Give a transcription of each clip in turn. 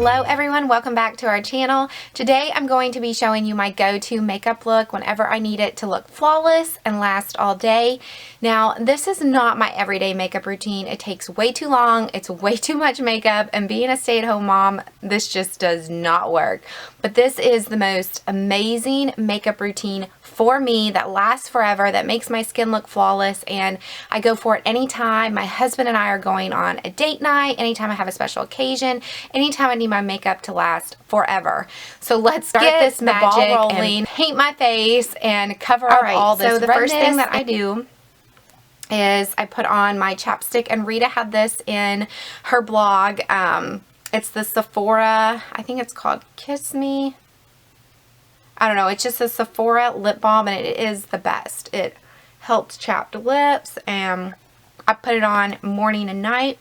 Hello everyone, welcome back to our channel. Today I'm going to be showing you my go-to makeup look whenever I need it to look flawless and last all day. Now this is not my everyday makeup routine. It takes way too long, it's way too much makeup, and being a stay-at-home mom, this just does not work. But this is the most amazing makeup routine for me that lasts forever, that makes my skin look flawless, and I go for it anytime my husband and I are going on a date night, anytime I have a special occasion, anytime I need my makeup to last forever. So let's start this magic rolling, and paint my face and cover up all this. So the first thing that I do is I put on my chapstick, and Rita had this in her blog. It's the Sephora, I think it's called Kiss Me. I don't know, it's just a Sephora lip balm, and it is the best. It helps chapped lips, and I put it on morning and night,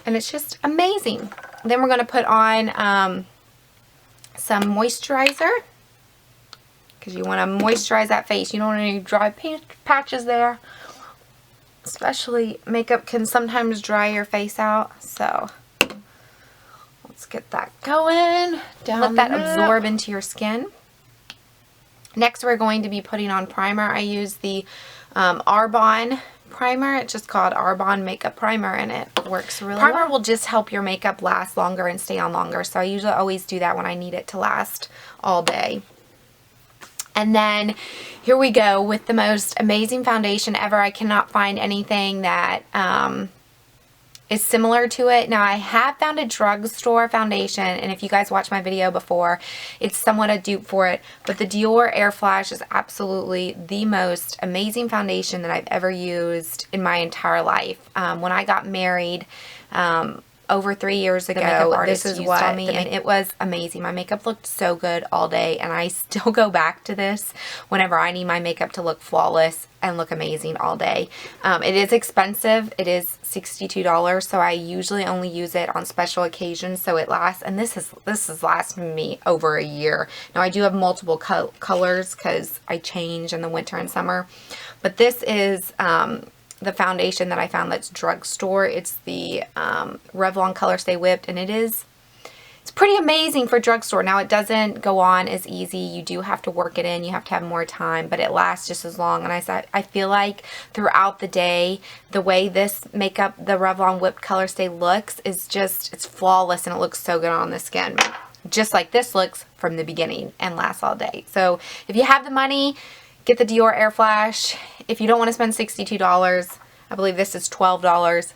and it's just amazing. Then we're going to put on some moisturizer, because you want to moisturize that face. You don't want any dry patches there. Especially makeup can sometimes dry your face out, so let's get that going. Let that absorb into your skin. Next, we're going to be putting on primer. I use the Arbonne primer. It's just called Arbonne Makeup Primer, and it works really well. Primer will just help your makeup last longer and stay on longer, so I usually always do that when I need it to last all day. And then here we go with the most amazing foundation ever. I cannot find anything that is similar to it. Now, I have found a drugstore foundation, and if you guys watched my video before, it's somewhat a dupe for it, but the Dior Airflash is absolutely the most amazing foundation that I've ever used in my entire life. When I got married over 3 years ago, this is what on me, and it was amazing. My makeup looked so good all day, and I still go back to this whenever I need my makeup to look flawless and look amazing all day. It is expensive. It is $62, so I usually only use it on special occasions, so it lasts, and this has lasted me over a year. Now, I do have multiple colors because I change in the winter and summer, but this is the foundation that I found that's drugstore. It's the Revlon Colorstay Whipped, and it's pretty amazing for drugstore. Now, it doesn't go on as easy. You do have to work it in. You have to have more time, but it lasts just as long. And I feel like throughout the day, the way this makeup, the Revlon Whipped Colorstay looks is just, it's flawless, and it looks so good on the skin. Just like this looks from the beginning and lasts all day. So if you have the money, get the Dior Airflash. If you don't want to spend $62, I believe this is $12.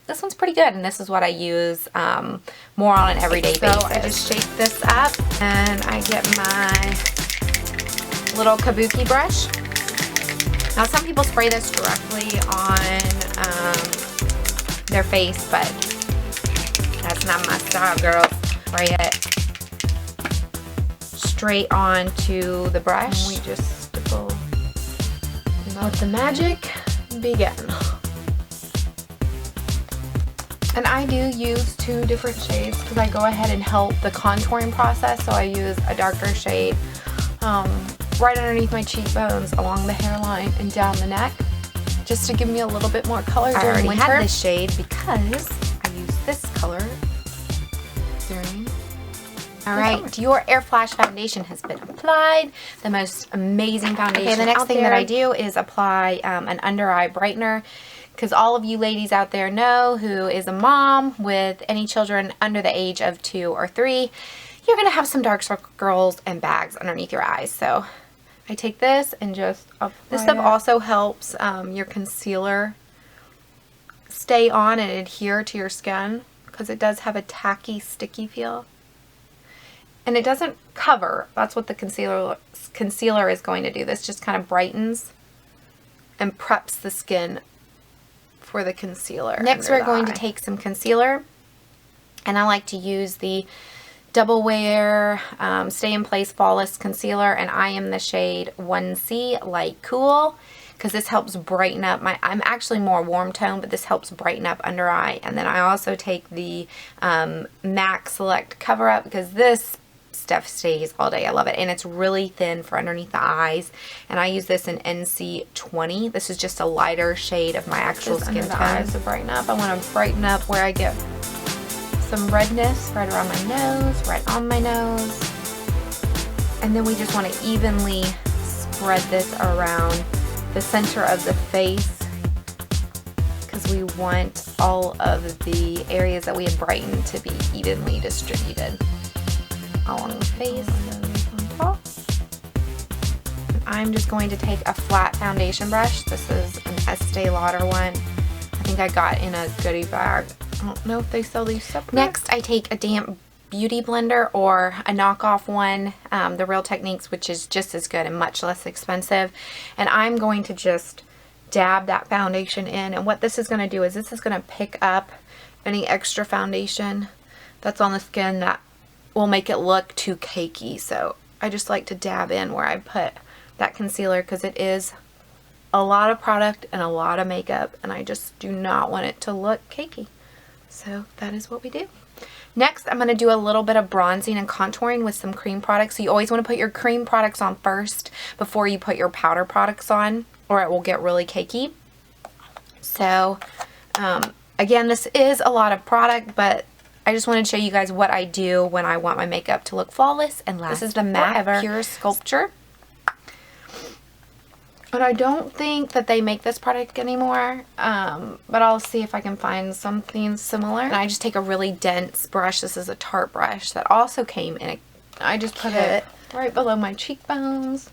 This one's pretty good, and this is what I use more on an everyday basis. So I just shake this up, and I get my little kabuki brush. Now, some people spray this directly on their face, but that's not my style, girls. Spray it straight onto the brush. And we just stipple. Let the magic begin. And I do use two different shades because I go ahead and help the contouring process. So I use a darker shade right underneath my cheekbones, along the hairline, and down the neck, just to give me a little bit more color during winter. I already had this shade because I use this color during. Alright, Dior Airflash foundation has been applied. The most amazing foundation. Okay, the next thing that I do is apply an under eye brightener, because all of you ladies out there know who is a mom with any children under the age of 2 or 3, you're going to have some dark circles and bags underneath your eyes. So I take this and just apply this stuff. Also helps your concealer stay on and adhere to your skin, because it does have a tacky, sticky feel. And it doesn't cover. That's what the concealer is going to do. This just kind of brightens and preps the skin for the concealer. Next, we're going to take some concealer, and I like to use the Double Wear Stay in Place Flawless Concealer, and I am the shade 1C Light Cool, because this helps brighten up my, I'm actually more warm tone, but this helps brighten up under eye. And then I also take the MAC Select Cover Up, because this stuff stays all day. I love it, and it's really thin for underneath the eyes, and I use this in NC20. This is just a lighter shade of my actual skin tone to brighten up. I want to brighten up where I get some redness right around my nose, right on my nose. And then we just want to evenly spread this around the center of the face because we want all of the areas that we have brightened to be evenly distributed along the face. On top. I'm just going to take a flat foundation brush. This is an Estee Lauder one. I think I got in a goodie bag. I don't know if they sell these separate. Next, I take a damp beauty blender or a knockoff one, the Real Techniques, which is just as good and much less expensive. And I'm going to just dab that foundation in. And what this is going to do is this is going to pick up any extra foundation that's on the skin that will make it look too cakey. So I just like to dab in where I put that concealer because it is a lot of product and a lot of makeup, and I just do not want it to look cakey. So that is what we do. Next, I'm going to do a little bit of bronzing and contouring with some cream products. So you always want to put your cream products on first before you put your powder products on, or it will get really cakey. So again, this is a lot of product, but I just wanted to show you guys what I do when I want my makeup to look flawless and last. This is the MAC Pure Sculpture. And I don't think that they make this product anymore, but I'll see if I can find something similar. And I just take a really dense brush. This is a Tart brush that also came in a, I just put it right below my cheekbones,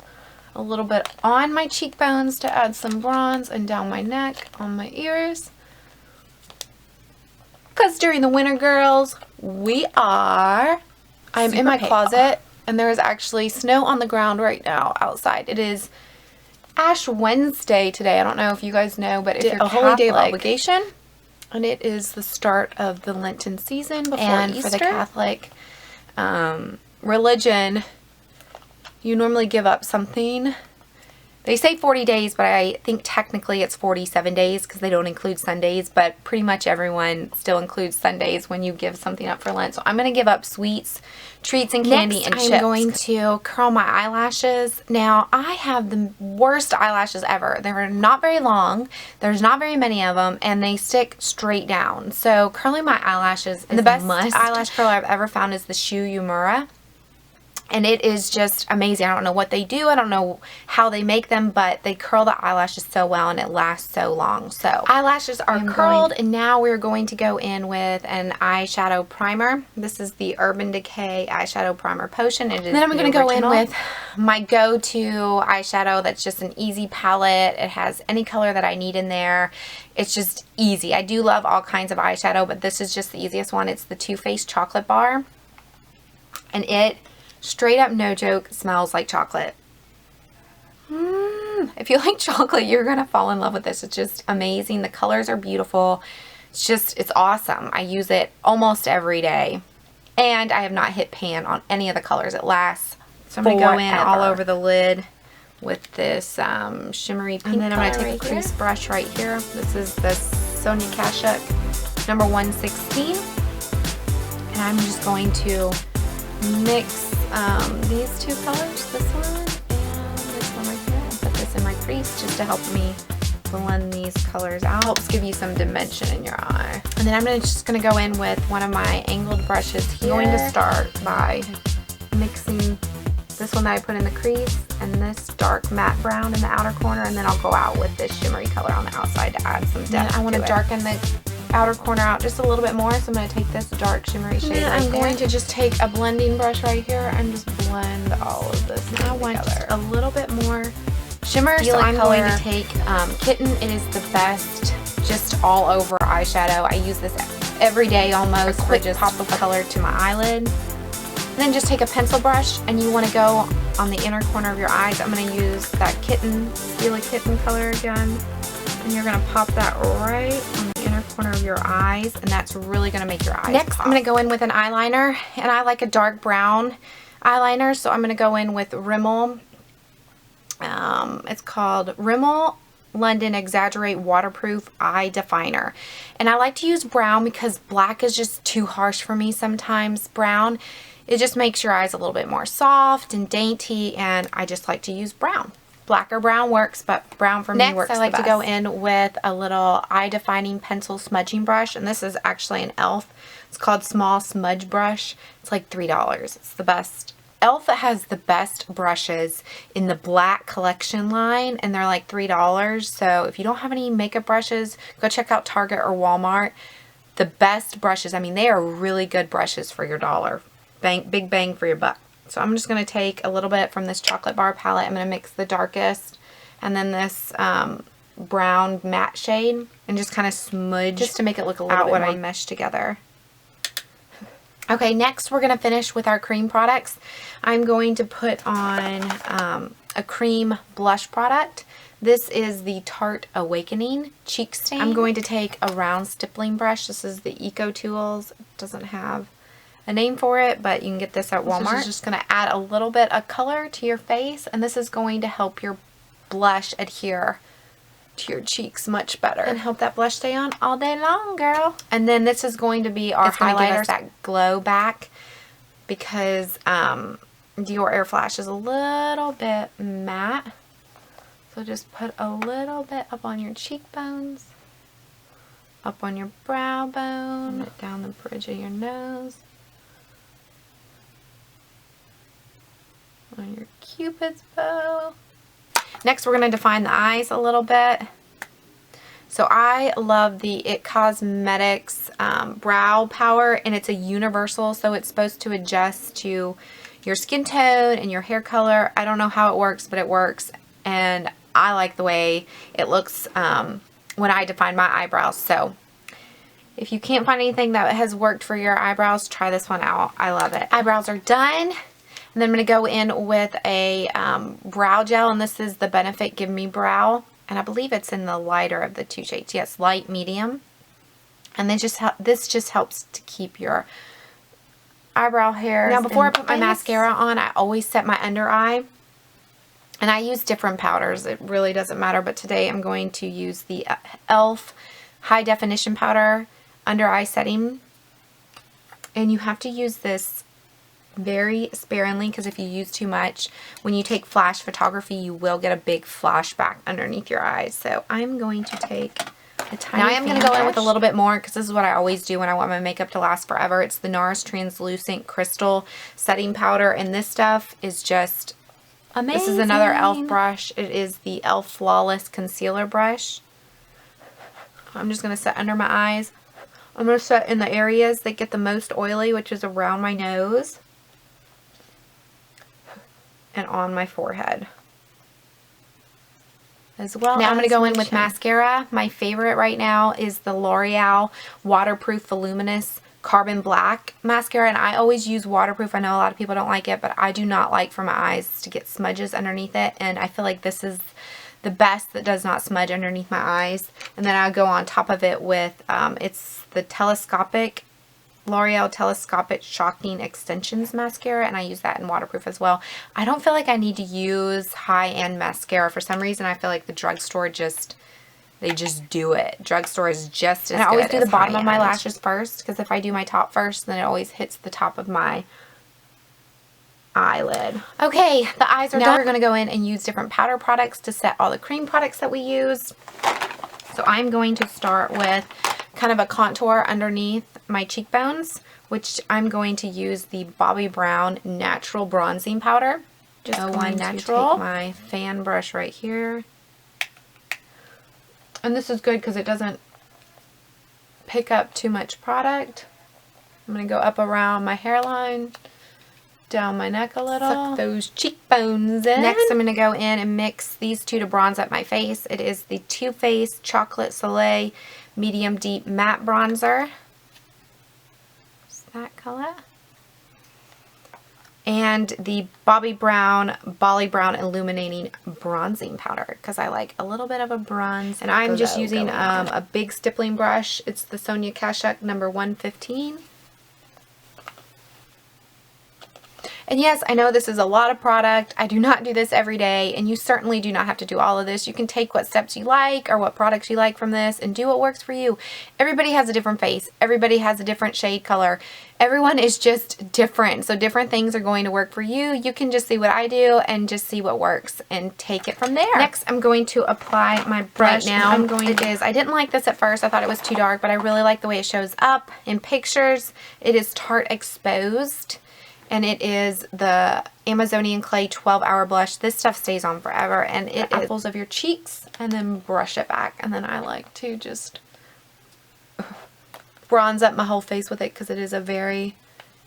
a little bit on my cheekbones to add some bronze, and down my neck, on my ears. Because during the winter, girls, I'm in my closet, and there is actually snow on the ground right now outside. It is Ash Wednesday today. I don't know if you guys know, but if you're a holy day of obligation, and it is the start of the Lenten season before Easter. For the Catholic religion, you normally give up something. They say 40 days, but I think technically it's 47 days because they don't include Sundays, but pretty much everyone still includes Sundays when you give something up for Lent. So I'm going to give up sweets, treats, and candy, and chips. I'm going to curl my eyelashes. Now, I have the worst eyelashes ever. They're not very long. There's not very many of them, and they stick straight down. So curling my eyelashes is the best eyelash curler I've ever found is the Shu Uemura. And it is just amazing. I don't know what they do. I don't know how they make them, but they curl the eyelashes so well and it lasts so long. So eyelashes are curled, and now we're going to go in with an eyeshadow primer. This is the Urban Decay eyeshadow primer potion. It is then I'm going to go in with my go-to eyeshadow that's just an easy palette. It has any color that I need in there. It's just easy. I do love all kinds of eyeshadow, but this is just the easiest one. It's the Too Faced Chocolate Bar. And it straight up, no joke, smells like chocolate. If you like chocolate, you're going to fall in love with this. It's just amazing. The colors are beautiful. It's awesome. I use it almost every day. And I have not hit pan on any of the colors. It lasts. So I'm going to go in all over the lid with this shimmery pink. And then I'm going to take a crease brush right here. This is the Sonia Kashuk number 116. And I'm just going to mix these two colors, this one and this one right here, and put this in my crease just to help me blend these colors out. Helps give you some dimension in your eye. And then I'm just going to go in with one of my angled brushes here. I'm going to start by mixing this one that I put in the crease and this dark matte brown in the outer corner, and then I'll go out with this shimmery color on the outside to add some depth. I want to darken the outer corner out just a little bit more, so I'm going to take this dark shimmery shade right I'm going to just take a blending brush right here and just blend all of this together. I want just a little bit more shimmer, so I'm going to take Kitten. It is the best just all over eyeshadow. I use this every day almost. A quick pop of color to my eyelid. And then just take a pencil brush, and you want to go on the inner corner of your eyes. I'm going to use that Kitten, Steal a Kitten color again. And you're going to pop that right on the inner corner of your eyes, and that's really going to make your eyes Next, pop. I'm going to go in with an eyeliner, and I like a dark brown eyeliner, so I'm going to go in with Rimmel. It's called Rimmel London Exaggerate Waterproof Eye Definer. And I like to use brown because black is just too harsh for me sometimes. Brown, it just makes your eyes a little bit more soft and dainty, and I just like to use brown. Black or brown works, but brown for me works the best. Next, I like to go in with a little eye defining pencil smudging brush, and this is actually an e.l.f. It's called Small Smudge Brush. It's like $3. It's the best. e.l.f. has the best brushes in the black collection line, and they're like $3. So if you don't have any makeup brushes, go check out Target or Walmart. The best brushes, I mean, they are really good brushes for your dollar. Big bang for your buck. So I'm just going to take a little bit from this chocolate bar palette. I'm going to mix the darkest and then this brown matte shade and just kind of smudge just to make it look a little bit more meshed together. Okay, next we're going to finish with our cream products. I'm going to put on a cream blush product. This is the Tart Awakening Cheek Stain. I'm going to take a round stippling brush. This is the Eco Tools. It doesn't have a name for it, but you can get this at Walmart. This is just going to add a little bit of color to your face, and this is going to help your blush adhere to your cheeks much better and help that blush stay on all day long, girl. And then this is going to be our highlighter, give us that glow back, because Dior Airflash is a little bit matte. So just put a little bit up on your cheekbones, up on your brow bone, down the bridge of your nose, on your Cupid's bow. Next, we're going to define the eyes a little bit. So I love the It Cosmetics Brow Power, and it's a universal, so it's supposed to adjust to your skin tone and your hair color. I don't know how it works, but it works, and I like the way it looks when I define my eyebrows. So if you can't find anything that has worked for your eyebrows, try this one out. I love it. Eyebrows are done. And then I'm going to go in with a brow gel, and this is the Benefit Give Me Brow. And I believe it's in the lighter of the two shades. Yes, light, medium. And then this just helps to keep your eyebrow hairs. Now, before I put my mascara on, I always set my under eye. And I use different powders. It really doesn't matter. But today I'm going to use the e.l.f. High Definition Powder Under Eye Setting. And you have to use this very sparingly, because if you use too much, when you take flash photography, you will get a big flashback underneath your eyes. So I'm going to take a tiny Now I am going to go in with a little bit more, because this is what I always do when I want my makeup to last forever. It's the Norris Translucent Crystal Setting Powder, and this stuff is just amazing. This is another e.l.f. brush. It is the e.l.f. Flawless Concealer Brush. I'm just going to set under my eyes. I'm going to set in the areas that get the most oily, which is around my nose and on my forehead as well. Now I'm going to go in with mascara. My favorite right now is the L'Oreal Waterproof Voluminous Carbon Black mascara, and I always use waterproof. I know a lot of people don't like it, but I do not like for my eyes to get smudges underneath it, and I feel like this is the best that does not smudge underneath my eyes. And then I'll go on top of it with it's the L'Oreal Telescopic Shocking Extensions Mascara, and I use that in waterproof as well. I don't feel like I need to use high-end mascara. For some reason, I feel like the drugstore they just do it. Drugstore is just as good. And I always do the bottom of my lashes first, because if I do my top first, then it always hits the top of my eyelid. Okay, the eyes are done. Now we're going to go in and use different powder products to set all the cream products that we use. So I'm going to start with kind of a contour underneath my cheekbones, which I'm going to use the Bobbi Brown Natural Bronzing Powder. Just going to take my fan brush right here. And this is good because it doesn't pick up too much product. I'm going to go up around my hairline, down my neck a little. Suck those cheekbones in. Next, I'm going to go in and mix these two to bronze up my face. It is the Too Faced Chocolate Soleil Medium Deep Matte Bronzer. Just that color. And the Bobbi Brown Illuminating Bronzing Powder, because I like a little bit of a bronze. And I'm just using a big stippling brush. It's the Sonia Kashuk number 115. And yes, I know this is a lot of product. I do not do this every day, and you certainly do not have to do all of this. You can take what steps you like or what products you like from this and do what works for you. Everybody has a different face. Everybody has a different shade color. Everyone is just different, so different things are going to work for you. You can just see what I do and just see what works and take it from there. Next, I'm going to apply my brush. Now, I didn't like this at first. I thought it was too dark, but I really like the way it shows up in pictures. It is Tarte Exposed. And it is the Amazonian Clay 12-Hour Blush. This stuff stays on forever. And it apples of your cheeks and then brush it back. And then I like to just bronze up my whole face with it because it is a very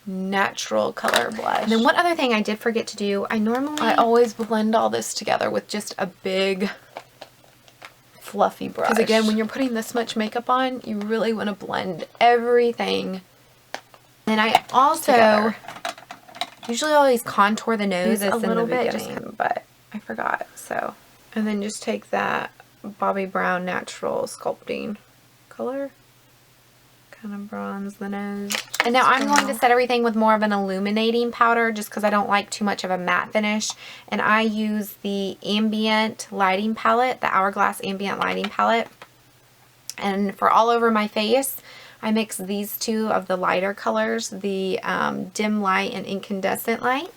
natural color blush. And then one other thing I did forget to do. I always blend all this together with just a big fluffy brush. Because again, when you're putting this much makeup on, you really want to blend everything. And I also usually always contour the nose a little bit, but I forgot. So, and then just take that Bobbi Brown Natural Sculpting color, kind of bronze the nose. And now I'm going to set everything with more of an illuminating powder just because I don't like too much of a matte finish. And I use the Ambient lighting palette, the Hourglass Ambient lighting palette. And for all over my face, I mix these two of the lighter colors, the Dim Light and Incandescent Light.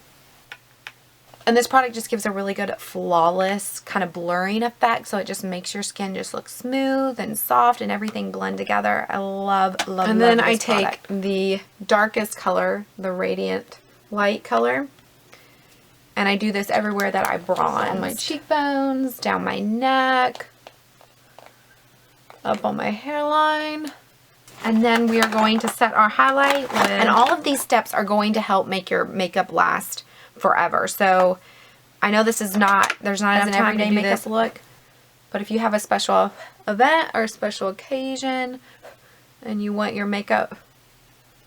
And this product just gives a really good flawless kind of blurring effect, so it just makes your skin just look smooth and soft and everything blend together. I love this product. And then I take the darkest color, the Radiant Light color, and I do this everywhere that I bronze. On my cheekbones, down my neck, up on my hairline. And then we are going to set our highlight with, and all of these steps are going to help make your makeup last forever. So I know this is not, there's not enough time to do this look, but if you have a special event or a special occasion and you want your makeup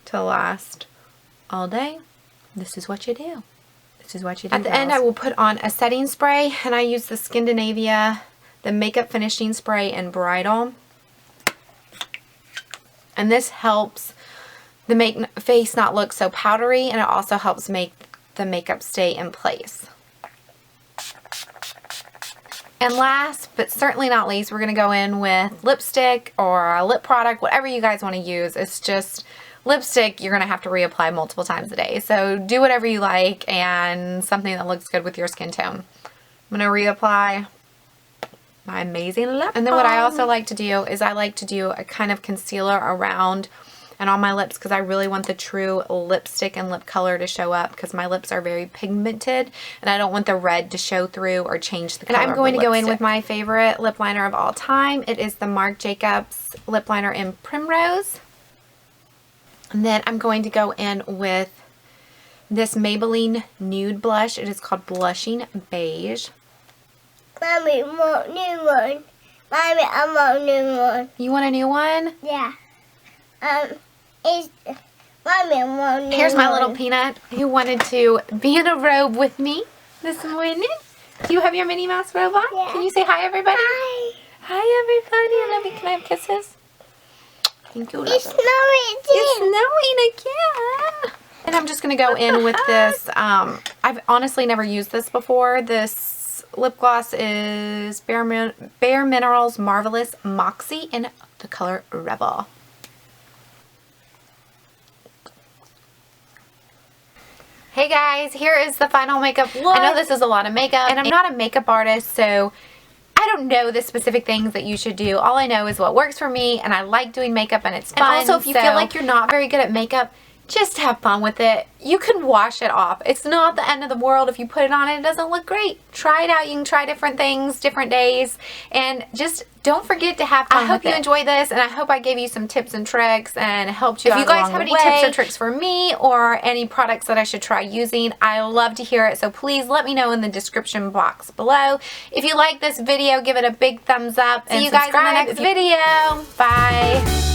to last all day, this is what you do. This is what you do. At the end, I will put on a setting spray, and I use the Skindinavia, the Makeup Finishing Spray in Bridal. And this helps the face not look so powdery, and it also helps make the makeup stay in place. And last, but certainly not least, we're going to go in with lipstick or a lip product, whatever you guys want to use. It's just lipstick you're going to have to reapply multiple times a day. So do whatever you like and something that looks good with your skin tone. I'm going to reapply my amazing lip balm. And then what I also like to do is I like to do a kind of concealer around and on my lips because I really want the true lipstick and lip color to show up because my lips are very pigmented and I don't want the red to show through or change the color. And I'm going to go in with my favorite lip liner of all time. It is the Marc Jacobs lip liner in Primrose. And then I'm going to go in with this Maybelline Nude Blush. It is called Blushing Beige. Mommy, want a new one. Mommy, I want a new one. You want a new one? Yeah. Mommy, I want a new one. Here's my little peanut who wanted to be in a robe with me this morning. Do you have your Minnie Mouse robe on? Yeah. Can you say hi, everybody? Hi. Hi, everybody. I love you. Can I have kisses? Thank you. It's snowing It's snowing again. And I'm just going to go in with this. I've honestly never used this before. This lip gloss is Bare Minerals Marvelous Moxie in the color Rebel. Hey guys, here is the final makeup look. I know this is a lot of makeup, and I'm not a makeup artist, so I don't know the specific things that you should do. All I know is what works for me, and I like doing makeup, and it's fun. And also, if you feel like you're not very good at makeup, just have fun with it. You can wash it off. It's not the end of the world if you put it on and it doesn't look great. Try it out. You can try different things, different days, and just don't forget to have fun. I hope you enjoyed this, and I hope I gave you some tips and tricks and helped you out along the way. If you guys have any tips or tricks for me or any products that I should try using, I love to hear it, so please let me know in the description box below. If you like this video, give it a big thumbs up and subscribe. See you guys in the next video. Bye.